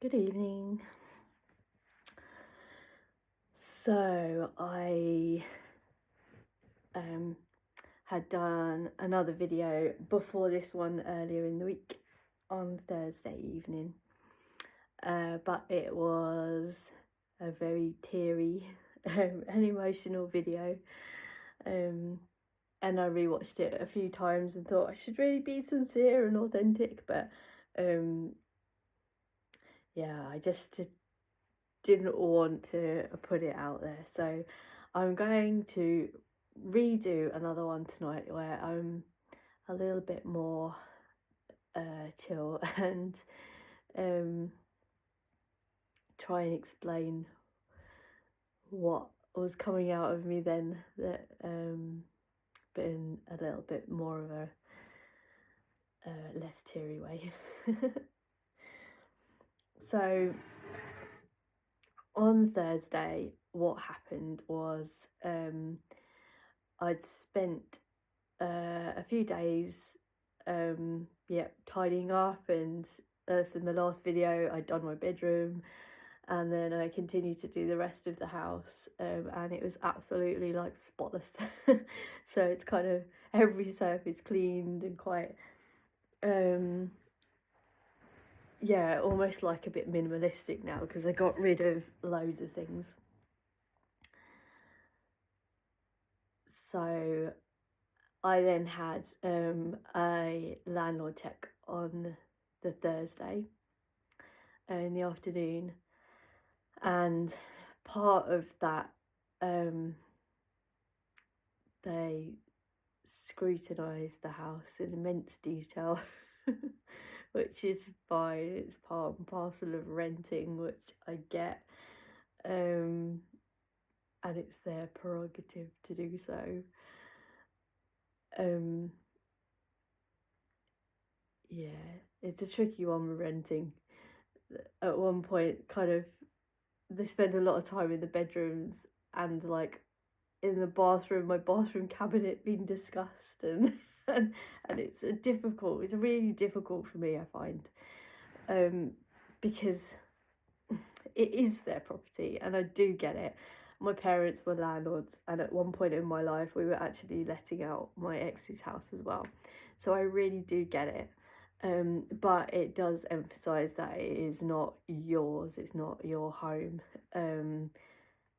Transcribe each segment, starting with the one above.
Good evening. So I had done another video before this one earlier in the week on Thursday evening, but it was a very teary and emotional video, and I rewatched it a few times and thought I should really be sincere and authentic, but yeah, I just didn't want to put it out there. So I'm going to redo another one tonight where I'm a little bit more chill and try and explain what was coming out of me then, that but in a little bit more of a less teary way. So on Thursday, what happened was I'd spent a few days tidying up, and from the last video I'd done my bedroom, and then I continued to do the rest of the house, and it was absolutely like spotless. So it's kind of every surface cleaned and quite almost like a bit minimalistic now because I got rid of loads of things. So I then had a landlord check on the Thursday in the afternoon, and part of that they scrutinised the house in immense detail, which is fine. It's part and parcel of renting, which I get, and it's their prerogative to do so. It's a tricky one with renting. At one point, kind of, they spend a lot of time in the bedrooms and like in the bathroom, my bathroom cabinet being discussed, and it's really difficult for me, I find, because it is their property and I do get it. My parents were landlords, and at one point in my life we were actually letting out my ex's house as well, so I really do get it. But it does emphasise that it is not yours, it's not your home,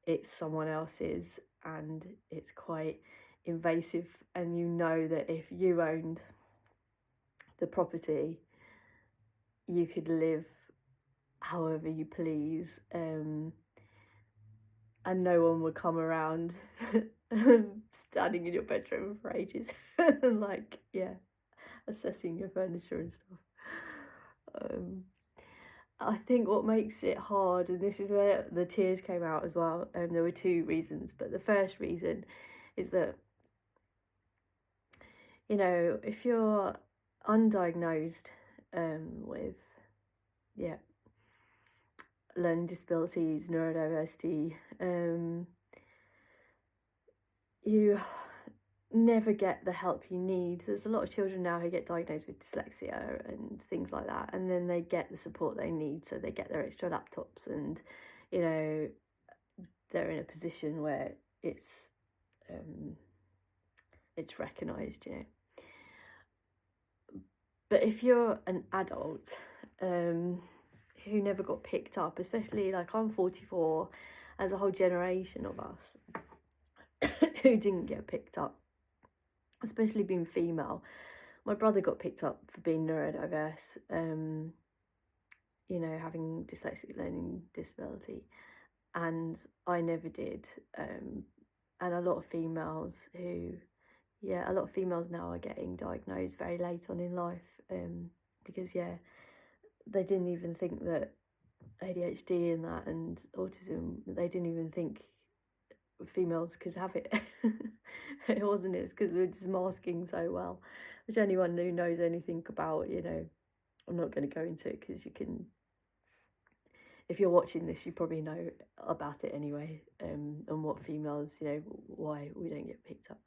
it's someone else's, and it's quite invasive. And you know that if you owned the property, you could live however you please, and no one would come around standing in your bedroom for ages and like, assessing your furniture and stuff. I think what makes it hard, and this is where the tears came out as well, there were two reasons, but the first reason is that, you know, if you're undiagnosed with learning disabilities, neurodiversity, you never get the help you need. There's a lot of children now who get diagnosed with dyslexia and things like that, and then they get the support they need, so they get their extra laptops, and you know, they're in a position where it's recognised, you know. But if you're an adult who never got picked up, especially like I'm 44, there's a whole generation of us who didn't get picked up, especially being female. My brother got picked up for being neurodiverse, you know, having dyslexic learning disability, and I never did. And a lot of females now are getting diagnosed very late on in life, because they didn't even think that ADHD and that and autism, they didn't even think females could have it. It wasn't, it's because we're just masking so well, which anyone who knows anything about, you know, I'm not going to go into it because you can, if you're watching this, you probably know about it anyway, and what females, you know, why we don't get picked up.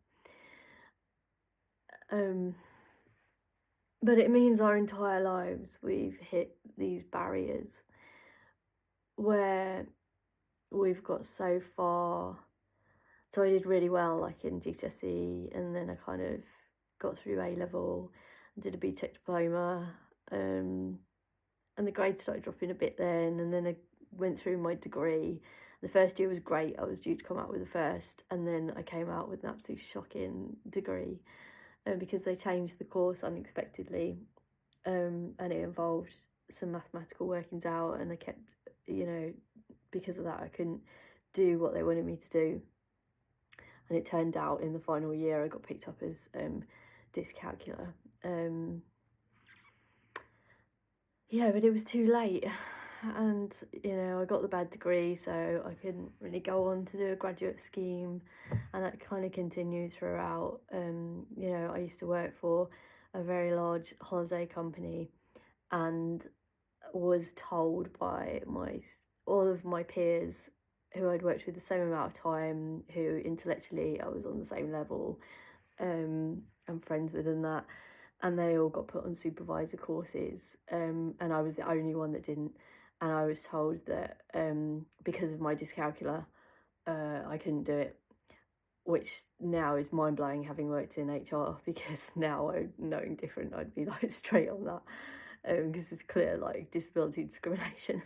But it means our entire lives we've hit these barriers, where we've got so far. So I did really well, like in GCSE, and then I kind of got through A level, did a BTEC diploma, and the grades started dropping a bit then, and then I went through my degree. The first year was great. I was due to come out with a first, and then I came out with an absolute shocking degree, because they changed the course unexpectedly, and it involved some mathematical workings out, and I kept, because of that, I couldn't do what they wanted me to do. And it turned out in the final year I got picked up as dyscalculia. But it was too late, and I got the bad degree, so I couldn't really go on to do a graduate scheme, and that kind of continued throughout. I used to work for a very large holiday company, and was told by all of my peers who I'd worked with the same amount of time, who intellectually I was on the same level, and friends with, and that, and they all got put on supervisor courses, and I was the only one that didn't, and I was told that because of my dyscalculia, I couldn't do it, which now is mind-blowing, having worked in HR, because now knowing different, I'd be like straight on that, because it's clear, like, disability discrimination.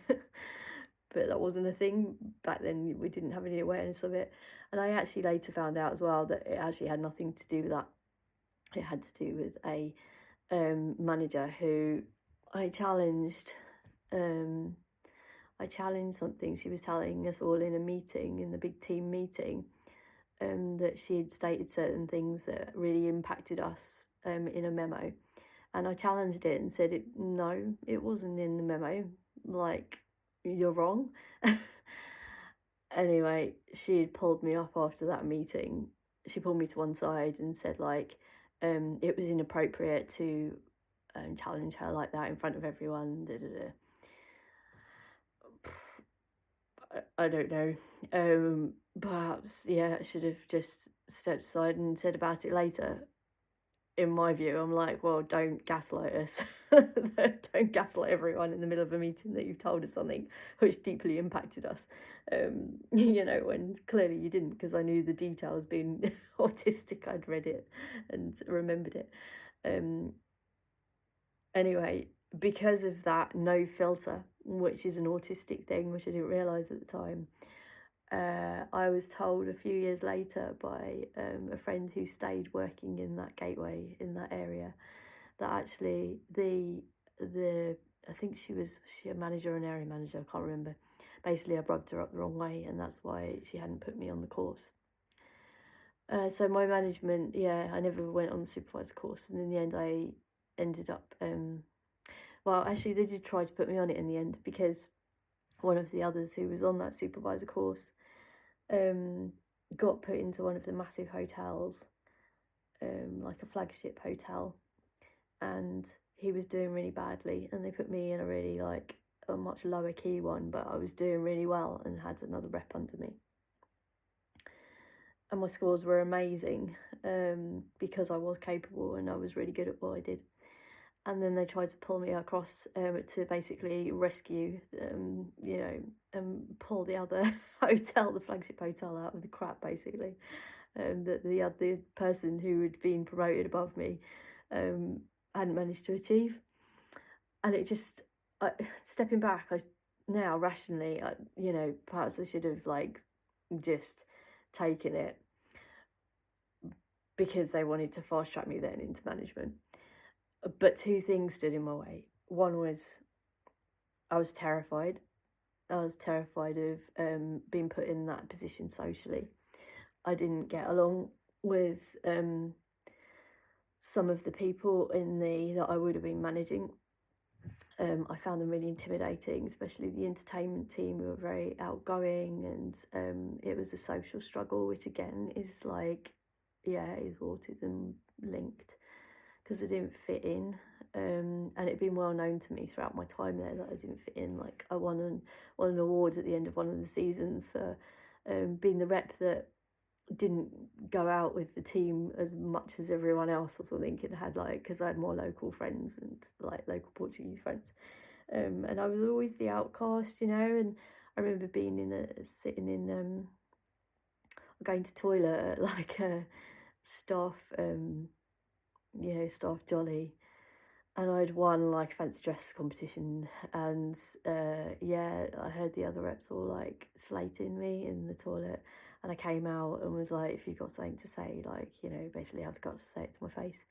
But that wasn't a thing back then. We didn't have any awareness of it, and I actually later found out as well that it actually had nothing to do with that. It had to do with a manager who I challenged. I challenged something she was telling us all in a meeting, in the big team meeting, that she had stated certain things that really impacted us in a memo, and I challenged it and said, no, it wasn't in the memo, like, you're wrong. Anyway, she had pulled me up after that meeting. She pulled me to one side and said, like, it was inappropriate to challenge her like that in front of everyone. I don't know. Perhaps, I should have just stepped aside and said about it later. In my view, I'm like, well, don't gaslight us. Don't gaslight everyone in the middle of a meeting that you've told us something which deeply impacted us. When clearly you didn't, because I knew the details. Being autistic, I'd read it and remembered it. Anyway, because of that no filter, which is an autistic thing, which I didn't realise at the time, I was told a few years later by a friend who stayed working in that gateway, in that area, that actually I think she a manager or an area manager, I can't remember. Basically, I rubbed her up the wrong way, and that's why she hadn't put me on the course. So my management, I never went on the supervisor course, and in the end I ended up, well, actually they did try to put me on it in the end, because one of the others who was on that supervisor course got put into one of the massive hotels, like a flagship hotel, and he was doing really badly, and they put me in a really, like, a much lower key one, but I was doing really well and had another rep under me, and my scores were amazing, because I was capable and I was really good at what I did. And then they tried to pull me across to basically rescue, and pull the other hotel, the flagship hotel, out of the crap, basically. That the other person who had been promoted above me hadn't managed to achieve. And it just, stepping back, now rationally, perhaps I should have, like, just taken it, because they wanted to fast track me then into management. But two things stood in my way. One was I was terrified. I was terrified of being put in that position socially. I didn't get along with some of the people that I would have been managing. I found them really intimidating, especially the entertainment team, who were very outgoing, and it was a social struggle, which again is like, is autism linked, because I didn't fit in, and it'd been well known to me throughout my time there that I didn't fit in. Like, I won an award at the end of one of the seasons for being the rep that didn't go out with the team as much as everyone else or something, and had, like, because I had more local friends and, like, local Portuguese friends, and I was always the outcast, and I remember sitting in going to toilet at like a staff staff jolly, and I'd won like a fancy dress competition, and yeah, I heard the other reps all like slating me in the toilet, and I came out and was like, if you've got something to say, like, basically I've got to say it to my face.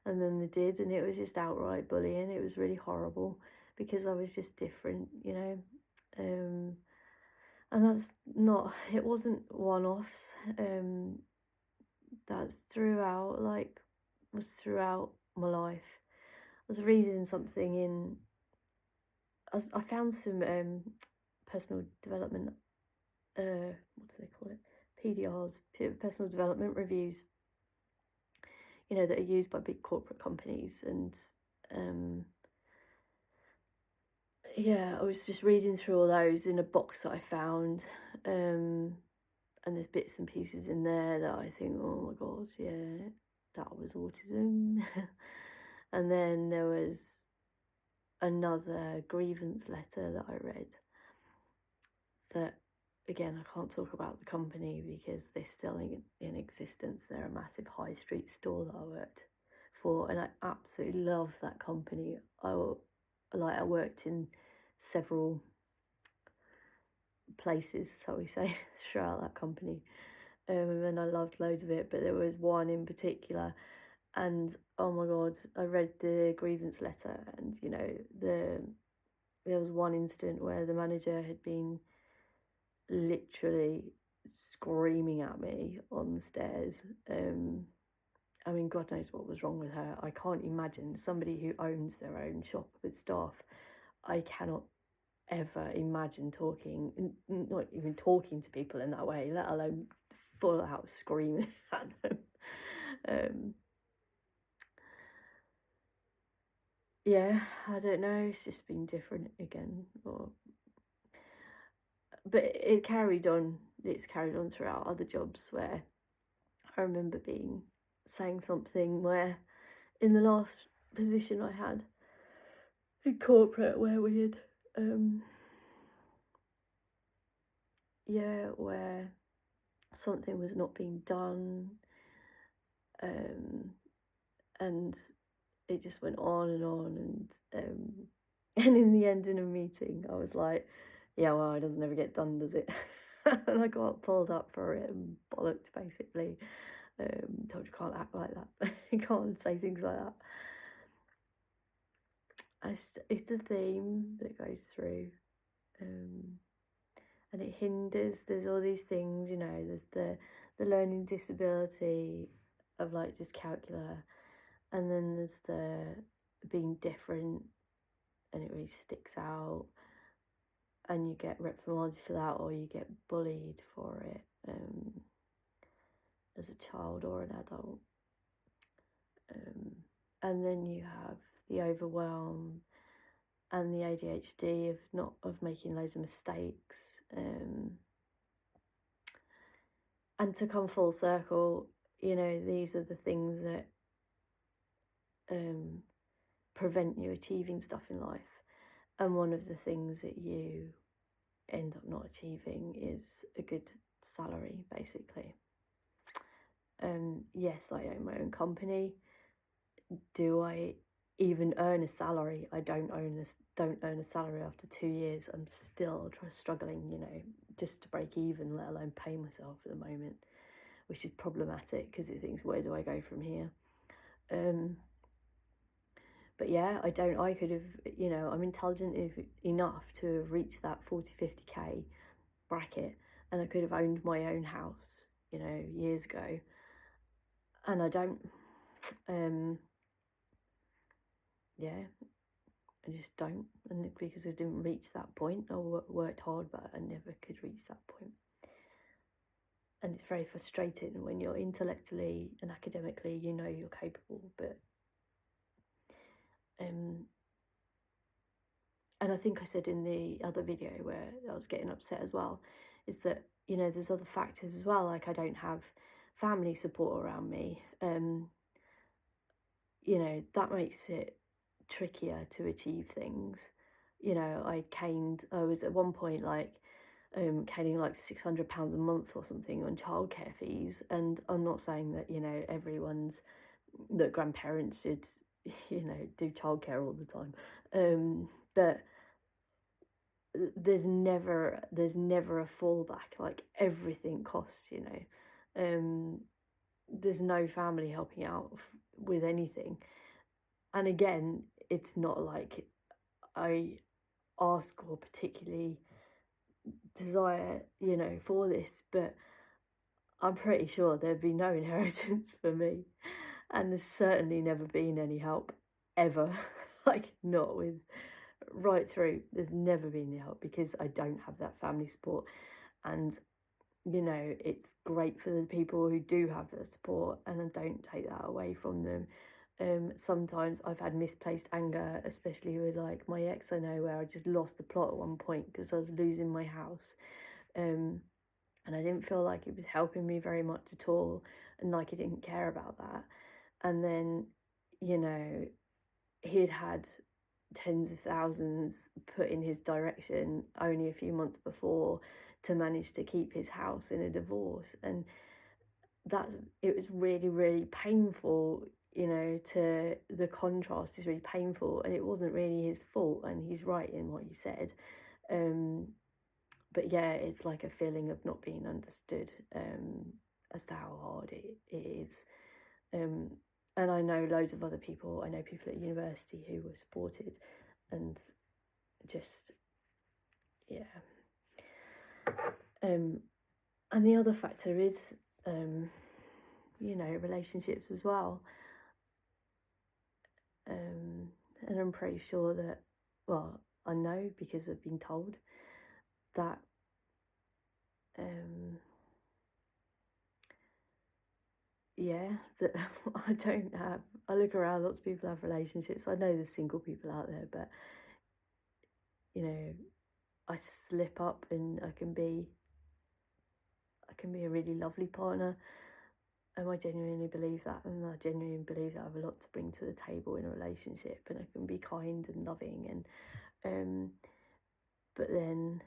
And then they did, and it was just outright bullying. It was really horrible because I was just different, and it wasn't one-offs. That's was throughout my life. I was reading something I found some personal development, what do they call it? PDRs, personal development reviews, that are used by big corporate companies. And yeah, I was just reading through all those in a box that I found. And there's bits and pieces in there that I think, oh my God, yeah, that was autism. And then there was another grievance letter that I read that, again, I can't talk about the company because they're still in existence. They're a massive high street store that I worked for, and I absolutely love that company. I worked in several places, shall we say, throughout that company, and I loved loads of it, but there was one in particular, and oh my God, I read the grievance letter, and there was one instant where the manager had been literally screaming at me on the stairs. I mean, God knows what was wrong with her. I can't imagine somebody who owns their own shop with staff. I cannot ever imagine not even talking to people in that way, let alone full out screaming at them. Yeah, I don't know. It's just been different again, but it carried on. It's carried on throughout other jobs where I remember saying something where, in the last position I had in corporate, where we had, where something was not being done, and it just went on and on, and in the end, in a meeting, I was like, yeah, well, it doesn't ever get done, does it? And I got pulled up for it and bollocked, basically. Told you can't act like that. You can't say things like that. It's a theme that goes through, and it hinders. There's all these things, there's the learning disability of like dyscalculia, and then there's the being different, and it really sticks out, and you get reprimanded for that, or you get bullied for it, as a child or an adult. And then you have the overwhelm and the ADHD of making loads of mistakes. And to come full circle, these are the things that prevent you achieving stuff in life. And one of the things that you end up not achieving is a good salary, basically. Yes, I own my own company. Do I even earn a salary? I don't earn a salary after 2 years. I'm still struggling, just to break even, let alone pay myself at the moment, which is problematic because it thinks, where do I go from here? But yeah, I could have, I'm intelligent enough to have reached that 40-50k bracket, and I could have owned my own house, years ago, and I don't. Yeah, I just don't, and because I didn't reach that point. I worked hard, but I never could reach that point. And it's very frustrating when you're intellectually and academically, you're capable, but and I think I said in the other video where I was getting upset as well, is that, there's other factors as well, like I don't have family support around me. That makes it trickier to achieve things. I was at one point like Caning like £600 a month or something on childcare fees. And I'm not saying that, you know, that grandparents should, you know, do childcare all the time. But there's never a fallback. Like, everything costs, you know. There's no family helping out with anything. And again, it's not like I ask or particularly desire, you know, for this, but I'm pretty sure there'd be no inheritance for me. And there's certainly never been any help ever. Like, not with right through. There's never been any help because I don't have that family support. And, you know, it's great for the people who do have the support, and I don't take that away from them. Sometimes I've had misplaced anger, especially with like my ex, I know, where I just lost the plot at one point because I was losing my house. And I didn't feel like it was helping me very much at all, and like he didn't care about that. And then, you know, he had had tens of thousands put in his direction only a few months before to manage to keep his house in a divorce. And it was really, really painful, you know, to the contrast is really painful, and it wasn't really his fault, and he's right in what he said. But yeah, it's like a feeling of not being understood, as to how hard it is. And I know loads of other people. I know people at university who were supported, and just, yeah. And the other factor is, you know, relationships as well. And I'm pretty sure that, well, I know because I've been told that, yeah, that I look around, lots of people have relationships. I know there's single people out there, but, you know, I slip up, and I can be a really lovely partner. And I genuinely believe that, and I genuinely believe that I have a lot to bring to the table in a relationship, and I can be kind and loving, and but then,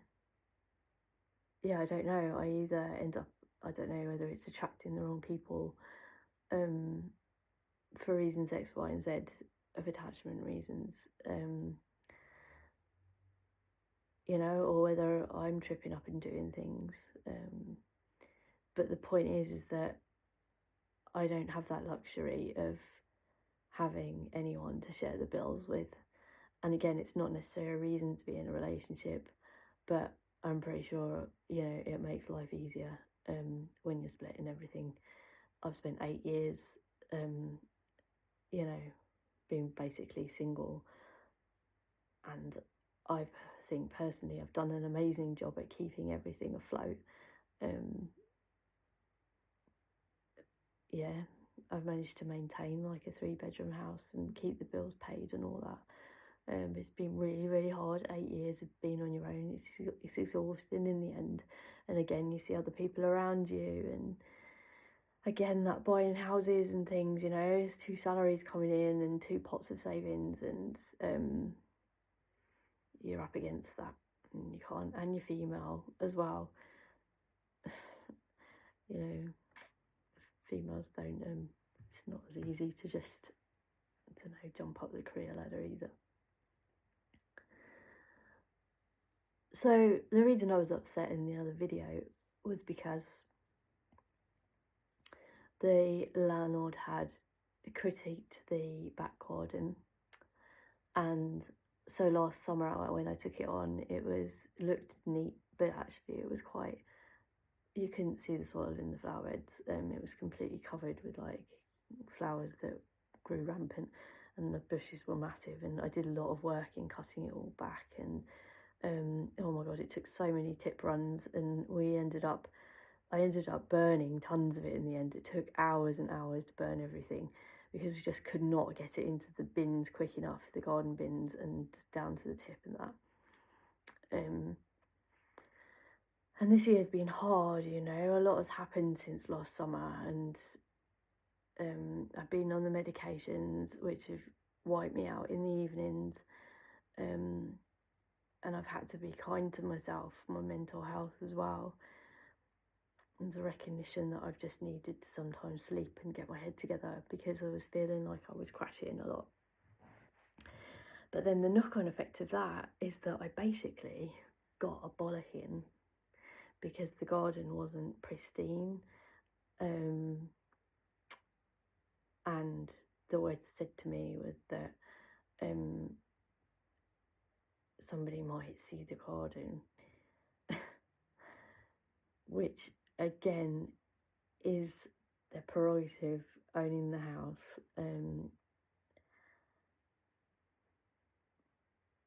yeah, I don't know, I either end up, I don't know whether it's attracting the wrong people, for reasons X, Y, and Z of attachment reasons, you know, or whether I'm tripping up and doing things. But the point is that I don't have that luxury of having anyone to share the bills with. And again, it's not necessarily a reason to be in a relationship, but I'm pretty sure, you know, it makes life easier when you're splitting everything. I've spent 8 years, you know, being basically single, and I think personally I've done an amazing job at keeping everything afloat. Yeah, I've managed to maintain like a 3-bedroom house and keep the bills paid and all that. It's been really, really hard. 8 years of being on your own. It's exhausting in the end. And again, you see other people around you, and again, that buying houses and things, you know, it's 2 salaries coming in and 2 pots of savings, and you're up against that, and you can't, and you're female as well. You know, females don't, it's not as easy to just, I don't know, jump up the career ladder either. So the reason I was upset in the other video was because the landlord had critiqued the back garden, and so last summer when I took it on, it looked neat, but actually it was quite, you couldn't see the soil in the flower beds. It was completely covered with like flowers that grew rampant, and the bushes were massive, and I did a lot of work in cutting it all back, and oh my god, it took so many tip runs, and I ended up burning tons of it in the end. It took hours and hours to burn everything because we just could not get it into the bins quick enough, the garden bins, and down to the tip and that. And this year's been hard, you know, a lot has happened since last summer, and I've been on the medications which have wiped me out in the evenings, and I've had to be kind to myself, my mental health as well. And a recognition that I've just needed to sometimes sleep and get my head together because I was feeling like I was crashing a lot. But then the knock-on effect of that is that I basically got a bollocking because the garden wasn't pristine. And the word said to me was that somebody might see the garden, which again is their prerogative, owning the house.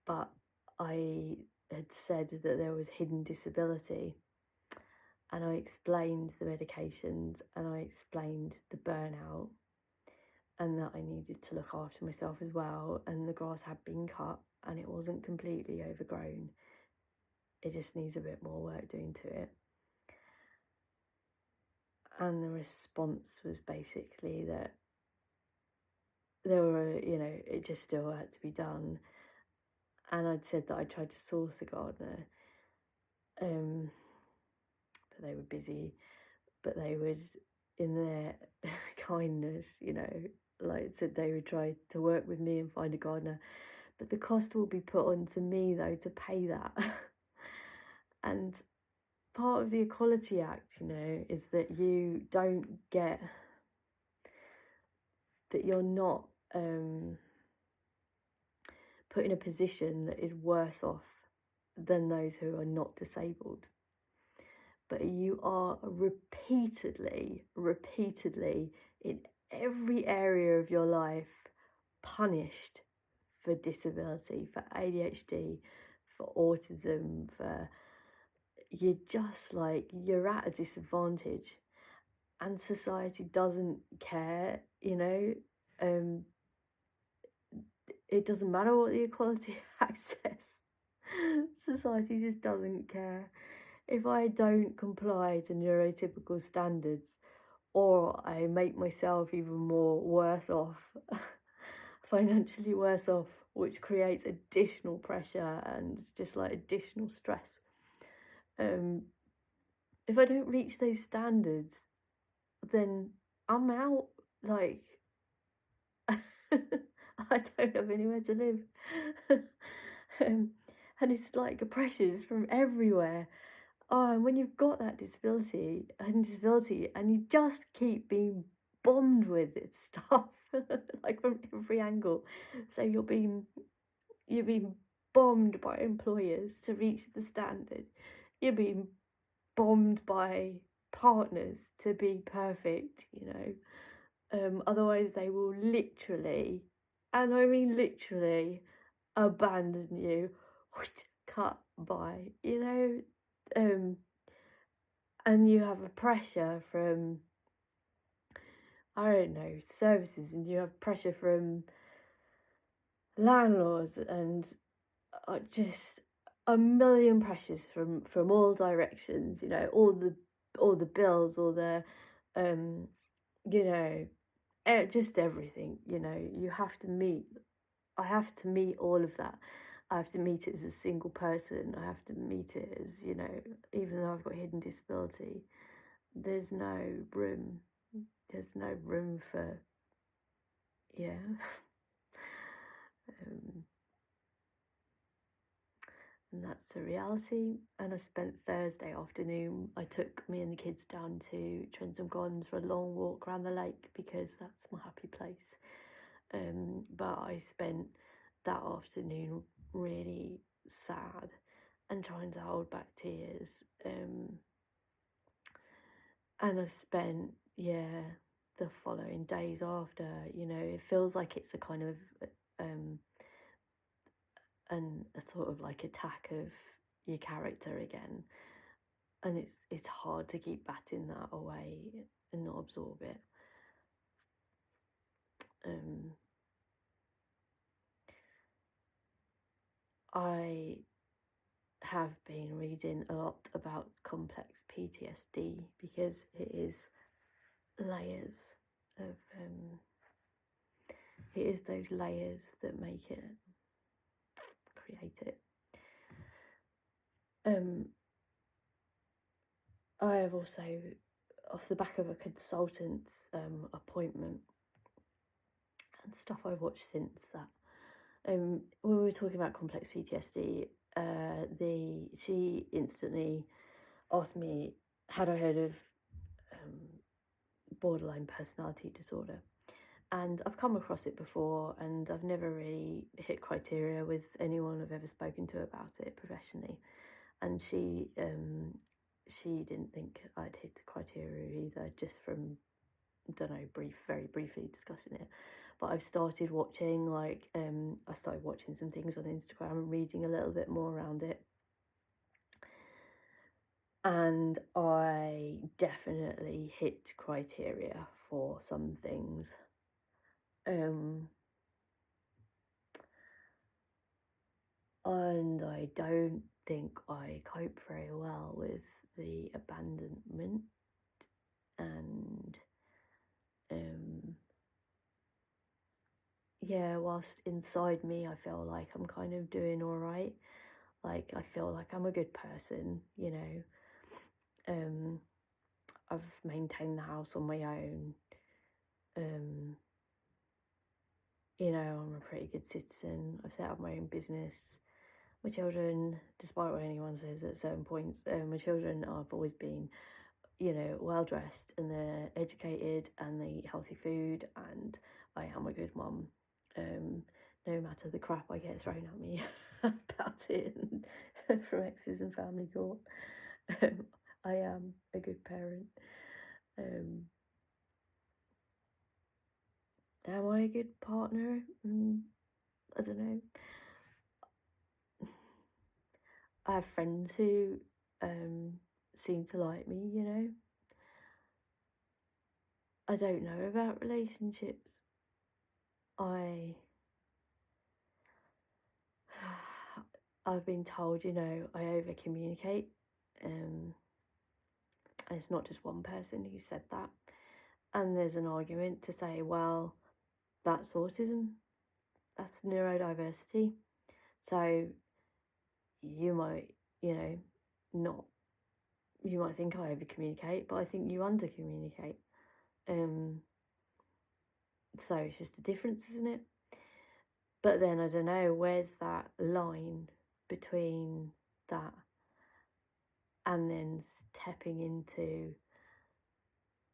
But I had said that there was hidden disability, and I explained the medications and I explained the burnout and that I needed to look after myself as well, and the grass had been cut and it wasn't completely overgrown. It just needs a bit more work doing to it. And the response was basically that there were, it just still had to be done. And I'd said that I tried to source a gardener, but they were busy. But they would, in their kindness, like I said, they would try to work with me and find a gardener. But the cost will be put on to me, though, to pay that. And part of the Equality Act, is that you don't get, that you're not put in a position that is worse off than those who are not disabled. But you are repeatedly, in every area of your life, punished for disability, for ADHD, for autism, you're at a disadvantage, and society doesn't care, it doesn't matter what the Equality Act says. Society just doesn't care. If I don't comply to neurotypical standards, or I make myself even more worse off, financially worse off, which creates additional pressure and just like additional stress. If I don't reach those standards, then I'm out. Like, I don't have anywhere to live. And it's like pressures from everywhere. Oh, and when you've got that disability and you just keep being bombed with stuff, like from every angle. So you're being bombed by employers to reach the standard. You're being bombed by partners to be perfect, otherwise they will literally, and I mean literally, abandon you, cut by, and you have a pressure from, I don't know, services, and you have pressure from landlords, and just a million pressures from all directions, all the bills, all the just everything, you have to meet. I have to meet all of that. I have to meet it as a single person. I have to meet it as, even though I've got hidden disability, there's no room for, yeah. And that's the reality. And I spent Thursday afternoon, I took me and the kids down to Trentham Gardens for a long walk around the lake because that's my happy place. But I spent that afternoon really sad and trying to hold back tears. And I spent, the following days after, it feels like it's a kind of a sort of like attack of your character again, and it's hard to keep batting that away and not absorb it. I have been reading a lot about complex PTSD because it is layers of it is those layers that make it, create it. I have also, off the back of a consultant's appointment and stuff I've watched since that, when we were talking about complex PTSD, she instantly asked me, had I heard of borderline personality disorder? And I've come across it before, and I've never really hit criteria with anyone I've ever spoken to about it professionally. And she didn't think I'd hit the criteria either, just from, I don't know, very briefly discussing it. But I've started watching, I started watching some things on Instagram and reading a little bit more around it. And I definitely hit criteria for some things. And I don't think I cope very well with the abandonment, and yeah, whilst inside me I feel like I'm kind of doing all right, like I feel like I'm a good person, you know. I've maintained the house on my own. You know, I'm a pretty good citizen. I've set up my own business. My children, despite what anyone says at certain points, my children have always been, you know, well dressed, and they're educated, and they eat healthy food, and I am a good mum. No matter the crap I get thrown at me about it from exes and family court, I am a good parent. Am I a good partner? I don't know. I have friends who seem to like me, you know. I don't know about relationships. I've been told, you know, I over communicate. And it's not just one person who said that. And there's an argument to say, well, that's autism, that's neurodiversity. So you might, you know, not, you might think I over communicate, but I think you under communicate. So it's just a difference, isn't it? But then I don't know, where's that line between that and then stepping into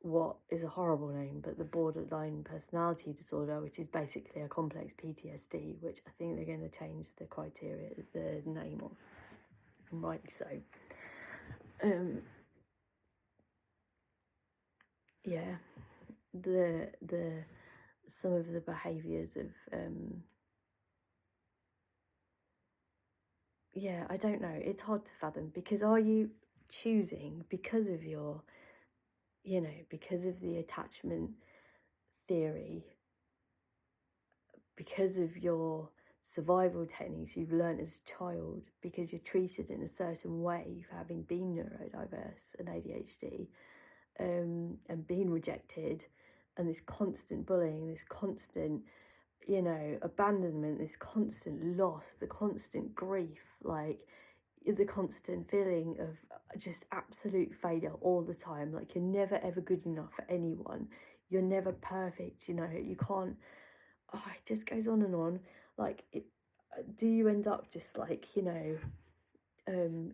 what is a horrible name, but the borderline personality disorder, which is basically a complex PTSD, which I think they're going to change the criteria, the name of, and rightly so. Yeah, the some of the behaviours of yeah, I don't know. It's hard to fathom, because are you choosing because of your, you know, because of the attachment theory, because of your survival techniques you've learned as a child, because you're treated in a certain way for having been neurodiverse and ADHD, and being rejected, and this constant bullying, this constant, you know, abandonment, this constant loss, the constant grief, like the constant feeling of just absolute failure all the time. Like, you're never ever good enough for anyone, you're never perfect, you know, you can't, oh, it just goes on and on. Like, do you end up just, like, you know,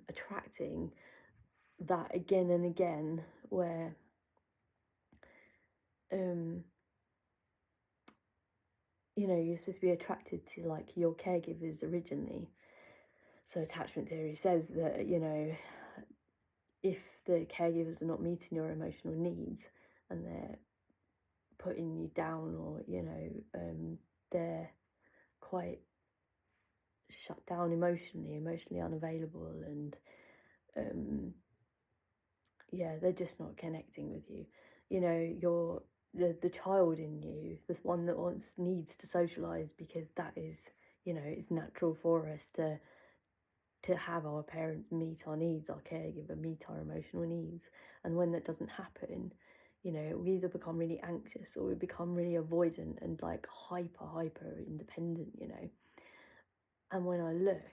attracting that again and again, where you know, you're supposed to be attracted to, like, your caregivers originally. So attachment theory says that, you know, if the caregivers are not meeting your emotional needs and they're putting you down, or, you know, they're quite shut down emotionally unavailable, and yeah, they're just not connecting with you. You know, the child in you, the one that needs to socialise, because that is, you know, it's natural for us to have our parents meet our needs, our caregiver meet our emotional needs. And when that doesn't happen, you know, we either become really anxious or we become really avoidant and, like, hyper independent, you know. And when I look,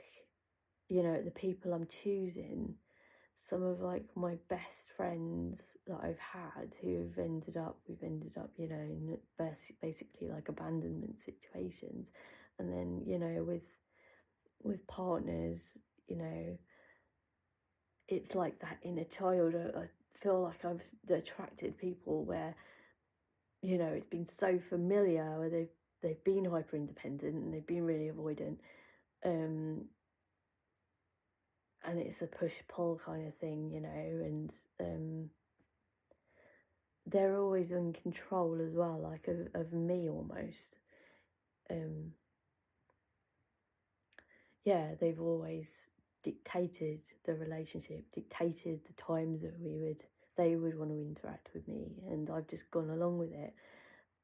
you know, the people I'm choosing, some of like my best friends that I've had we've ended up, you know, in basically like abandonment situations. And then, you know, with partners, you know, it's like that inner child. I feel like I've attracted people where, you know, it's been so familiar, where they've been hyper independent and they've been really avoidant. And it's a push pull kind of thing, you know, and they're always in control as well, like of me almost. Yeah, they've always dictated the relationship, dictated the times that they would want to interact with me, and I've just gone along with it.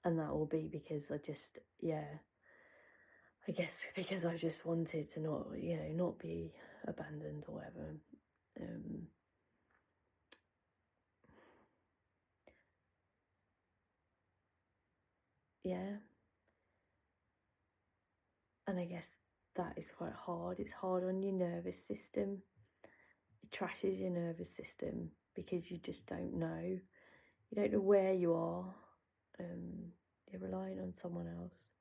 And that will be because I just, yeah, I guess because I just wanted to not, you know, not be abandoned or whatever. Yeah, and I guess that is quite hard. It's hard on your nervous system. It trashes your nervous system because you just don't know. You don't know where you are. You're relying on someone else.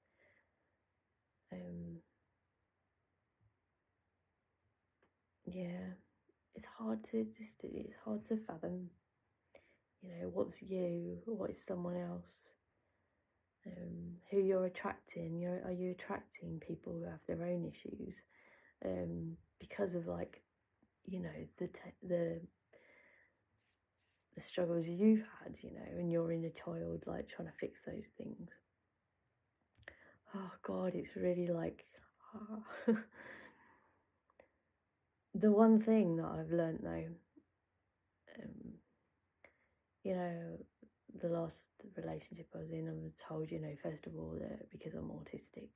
Yeah, it's hard to fathom. You know, what's you? What is someone else? Who you're attracting? Are you attracting people who have their own issues? Because of like, you know, the struggles you've had, you know, and you're in a child, like trying to fix those things. Oh God, it's really like the one thing that I've learnt though, you know, the last relationship I was in, I was told, you know, first of all, that because I'm autistic,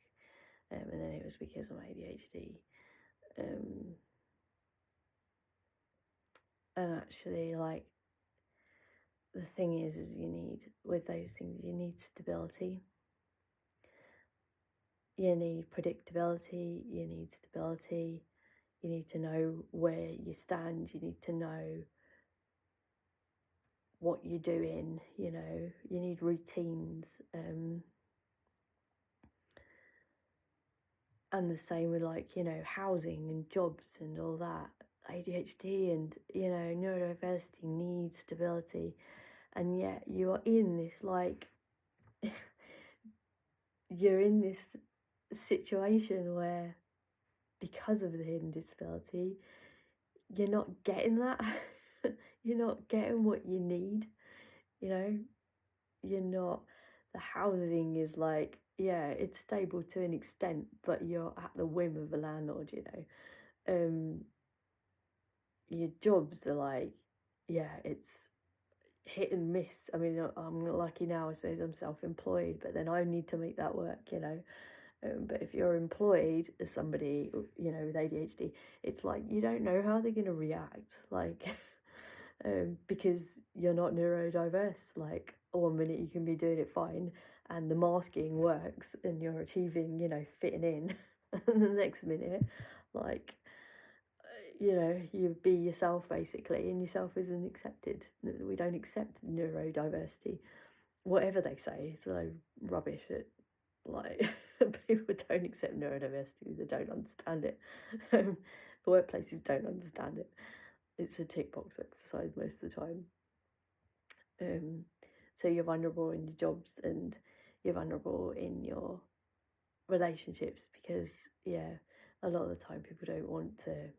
and then it was because I'm ADHD. And actually, like, the thing is with those things, you need stability. You need predictability, you need stability, you need to know where you stand, you need to know what you're doing, you know, you need routines. And the same with, like, you know, housing and jobs and all that. ADHD and, you know, neurodiversity needs stability. And yet you are in this, like, you're in this situation where, because of the hidden disability, you're not getting that. You're not getting what you need, you know? You're not, the housing is like, yeah, it's stable to an extent, but you're at the whim of the landlord, you know? Your jobs are like, yeah, it's hit and miss. I mean, I'm lucky now, I suppose I'm self-employed, but then I need to make that work, you know? But if you're employed as somebody, you know, with ADHD, it's like you don't know how they're going to react, like, because you're not neurodiverse. Like, 1 minute you can be doing it fine and the masking works and you're achieving, you know, fitting in, and the next minute, like, you know, you be yourself basically, and yourself isn't accepted. We don't accept neurodiversity, whatever they say. It's like rubbish. Like, people don't accept neurodiversity, they don't understand it. The workplaces don't understand it. It's a tick box exercise most of the time. So you're vulnerable in your jobs and you're vulnerable in your relationships because, yeah, a lot of the time people don't want to.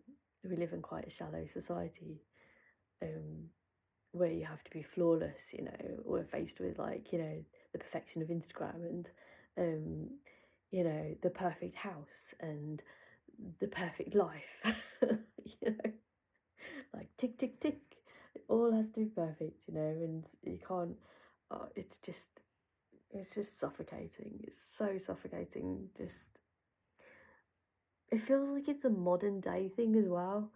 We live in quite a shallow society, where you have to be flawless. You know, we're faced with, like, you know, the perfection of Instagram and you know, the perfect house and the perfect life. You know, like tick tick tick, it all has to be perfect, you know, and you can't. It's just suffocating. It's so suffocating. Just, it feels like it's a modern day thing as well.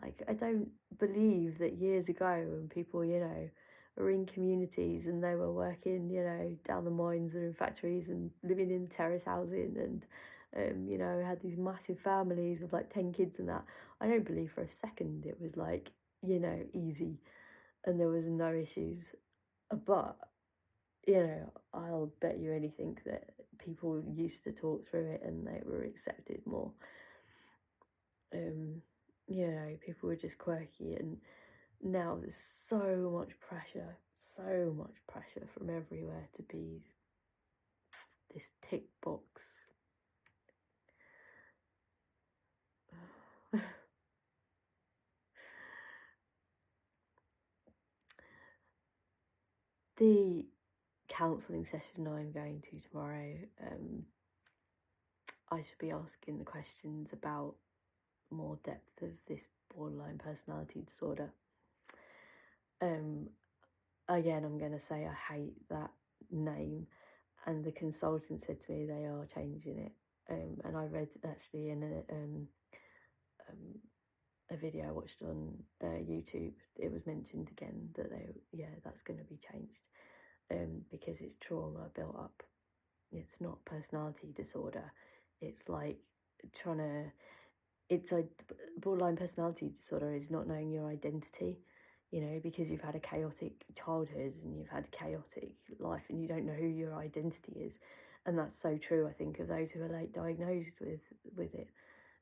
Like, I don't believe that years ago when people, you know, were in communities and they were working, you know, down the mines or in factories and living in terrace housing and, you know, had these massive families of like 10 kids and that. I don't believe for a second it was like, you know, easy and there was no issues. But, you know, I'll bet you anything that people used to talk through it and they were accepted more. You know, people were just quirky, and now there's so much pressure from everywhere to be this tick box. The counselling session I'm going to tomorrow, I should be asking the questions about more depth of this borderline personality disorder. Again, I'm going to say I hate that name, and the consultant said to me they are changing it. And I read actually in a video I watched on YouTube, it was mentioned again that that's going to be changed, because it's trauma built up. It's not personality disorder. It's like it's a borderline personality disorder is not knowing your identity, you know, because you've had a chaotic childhood and you've had a chaotic life and you don't know who your identity is. And that's so true, I think, of those who are late diagnosed with it,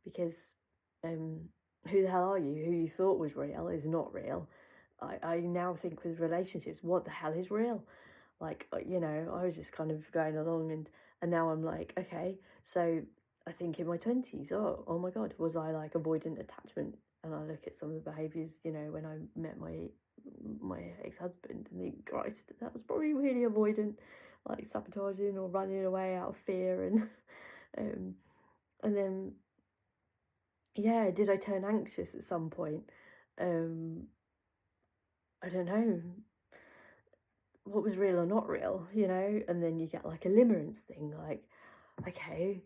because who the hell are you? Who you thought was real is not real. I now think with relationships, what the hell is real? Like, you know, I was just kind of going along, and now I'm like, okay, so I think in my 20s, oh my God, was I like avoidant attachment? And I look at some of the behaviours, you know, when I met my ex-husband, and think, Christ, that was probably really avoidant, like sabotaging or running away out of fear, and then, yeah, did I turn anxious at some point? I don't know what was real or not real, you know. And then you get like a limerence thing, like, okay,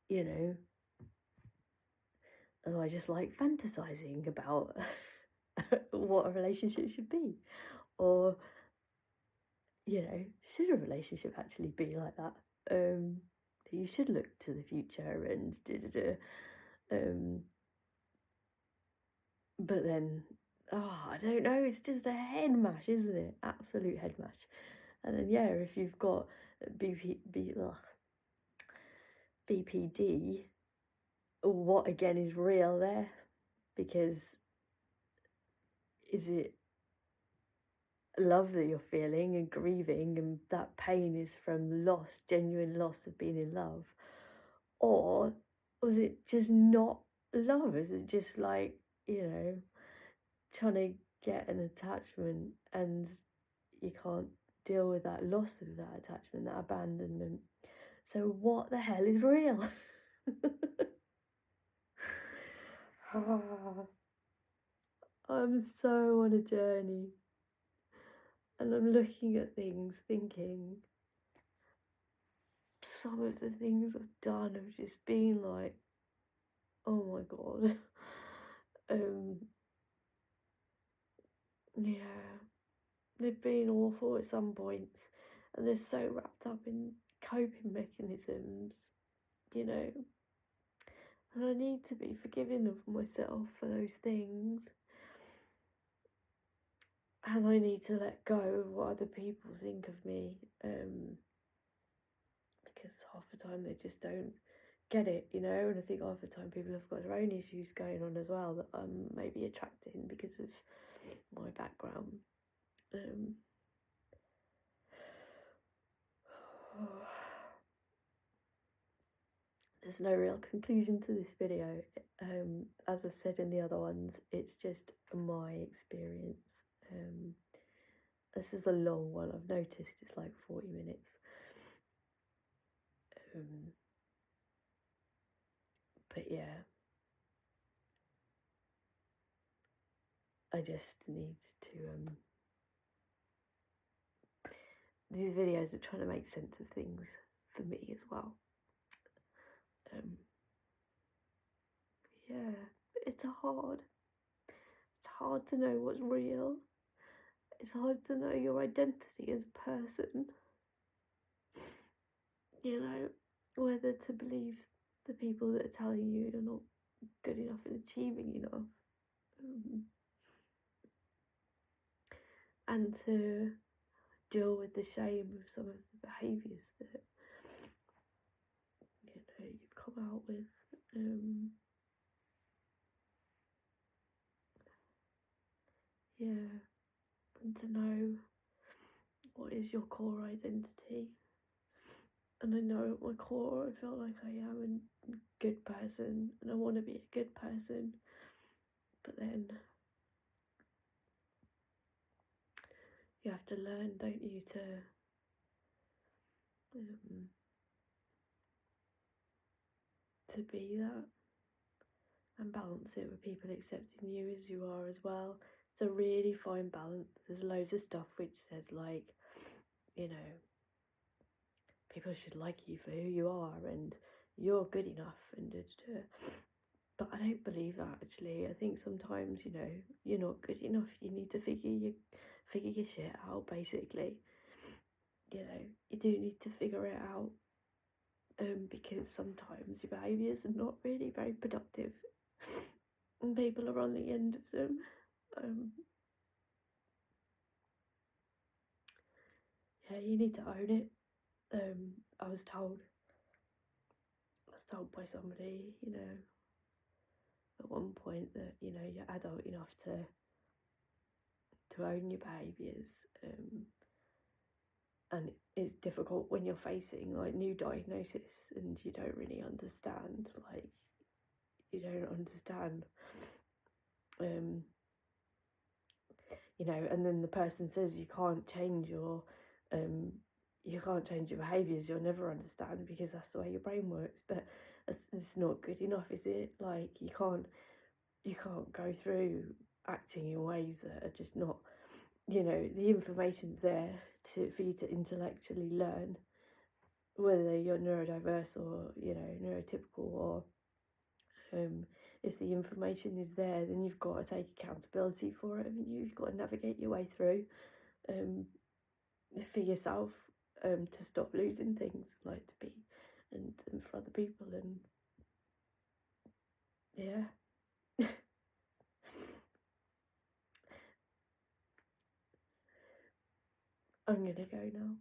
you know, and I just like fantasizing about what a relationship should be, or, you know, should a relationship actually be like that? You should look to the future and but then, I don't know, it's just a head mash, isn't it? Absolute head mash. And then, yeah, if you've got BPD, what again is real there? Because is it love that you're feeling and grieving, and that pain is from loss, genuine loss of being in love? Or was it just not love? Is it just like, you know, trying to get an attachment and you can't deal with that loss of that attachment, that abandonment? So what the hell is real? I'm so on a journey, and I'm looking at things thinking, some of the things I've done have just been like, oh my God. Yeah, they've been awful at some points, and they're so wrapped up in coping mechanisms, you know. And I need to be forgiving of myself for those things. And I need to let go of what other people think of me, because half the time they just don't get it, you know. And I think half the time people have got their own issues going on as well that I'm maybe attracting because of my background. There's no real conclusion to this video. As I've said in the other ones, it's just my experience. This is a long one. I've noticed it's like 40 minutes. But yeah, I just need to these videos are trying to make sense of things for me as well. Yeah, it's hard to know what's real. It's hard to know your identity as a person. You know, whether to believe the people that are telling you you're not good enough and achieving enough. And to deal with the shame of some of the behaviours that you've come out with. Yeah, and to know what is your core identity. And I know at my core I feel like I am a good person and I want to be a good person, but then you have to learn, don't you, to be that and balance it with people accepting you as you are as well. To really find balance. There's loads of stuff which says like, people should like you for who you are and you're good enough and but I don't believe that actually. I think sometimes, you're not good enough. You need to figure your shit out basically. You do need to figure it out. Because sometimes your behaviours are not really very productive and people are on the end of them. You need to own it. I was told by somebody, at one point that, you're adult enough to own your behaviours. And it's difficult when you're facing like new diagnosis and you don't really understand, and then the person says you can't change your behaviours, you'll never understand because that's the way your brain works. But it's not good enough, is it? Like you can't go through acting in ways that are just not, the information's there for you to intellectually learn, whether you're neurodiverse or neurotypical, or if the information is there, then you've got to take accountability for it, and you've got to navigate your way through for yourself, to stop losing things, like to be and for other people. And yeah. I'm gonna go now.